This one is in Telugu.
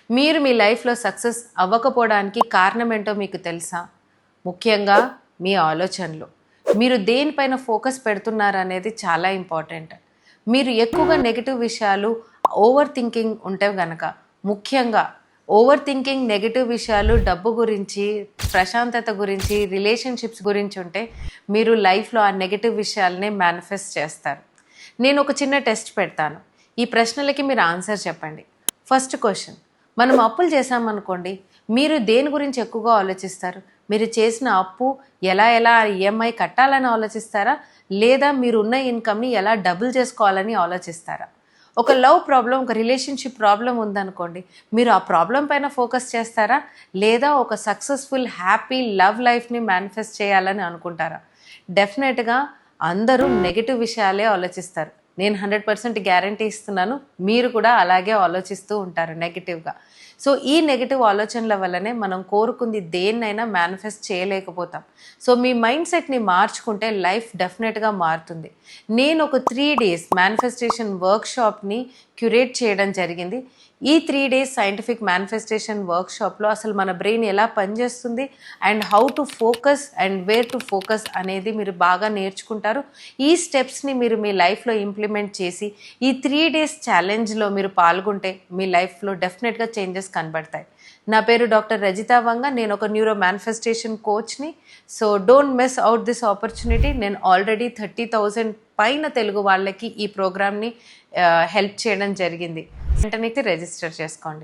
మీరు మీ లైఫ్లో సక్సెస్ అవ్వకపోవడానికి కారణం ఏంటో మీకు తెలుసా? ముఖ్యంగా మీ ఆలోచనలు. మీరు దేనిపైన ఫోకస్ పెడుతున్నారు అనేది చాలా ఇంపార్టెంట్. మీరు ఎక్కువగా నెగిటివ్ విషయాలు, ఓవర్ థింకింగ్ ఉంటే గనక, ముఖ్యంగా ఓవర్ థింకింగ్ నెగిటివ్ విషయాలు, డబ్బు గురించి, ప్రశాంతత గురించి, రిలేషన్షిప్స్ గురించి ఉంటే మీరు లైఫ్లో ఆ నెగిటివ్ విషయాలనే మేనిఫెస్ట్ చేస్తారు. నేను ఒక చిన్న టెస్ట్ పెడతాను. ఈ ప్రశ్నలకి మీరు ఆన్సర్ చెప్పండి. ఫస్ట్ క్వశ్చన్: మనం అప్పులు చేసామనుకోండి, మీరు దేని గురించి ఎక్కువగా ఆలోచిస్తారు? మీరు చేసిన అప్పు ఎలా ఈఎంఐ కట్టాలని ఆలోచిస్తారా, లేదా మీరున్న ఇన్కమ్ని ఎలా డబుల్ చేసుకోవాలని ఆలోచిస్తారా? ఒక లవ్ ప్రాబ్లం, ఒక రిలేషన్షిప్ ప్రాబ్లం ఉందనుకోండి, మీరు ఆ ప్రాబ్లం పైన ఫోకస్ చేస్తారా, లేదా ఒక సక్సెస్ఫుల్ హ్యాపీ లవ్ లైఫ్ని మేనిఫెస్ట్ చేయాలని అనుకుంటారా? డెఫినెట్గా అందరూ నెగిటివ్ విషయాలే ఆలోచిస్తారు. నేను 100% గ్యారంటీ ఇస్తున్నాను, మీరు కూడా అలాగే ఆలోచిస్తూ ఉంటారు నెగిటివ్గా. సో ఈ నెగిటివ్ ఆలోచనల వల్లనే మనం కోరుకుంది దేన్నైనా మేనిఫెస్ట్ చేయలేకపోతాం. సో మీ మైండ్ సెట్ని మార్చుకుంటే లైఫ్ డెఫినెట్గా మారుతుంది. నేను ఒక 3 days మేనిఫెస్టేషన్ వర్క్షాప్ని క్యూరేట్ చేయడం జరిగింది. ఈ 3 days సైంటిఫిక్ మేనిఫెస్టేషన్ వర్క్షాప్లో అసలు మన బ్రెయిన్ ఎలా పనిచేస్తుంది and how to focus and where to focus అనేది మీరు బాగా నేర్చుకుంటారు. ఈ స్టెప్స్ని మీరు మీ లైఫ్లో ఇంప్లిమెంట్ చేసి ఈ 3 days ఛాలెంజ్లో మీరు పాల్గొంటే మీ లైఫ్లో డెఫినెట్గా చేంజెస్ కనబడతాయి. నా పేరు డాక్టర్ రజితా వంగ. నేను ఒక న్యూరో మేనిఫెస్టేషన్ కోచ్ని. So don't miss out this opportunity. నేను ఆల్రెడీ 30,000 పైన తెలుగు వాళ్ళకి ఈ ప్రోగ్రామ్ని హెల్ప్ చేయడం జరిగింది. వెంటనే రిజిస్టర్ చేసుకోండి.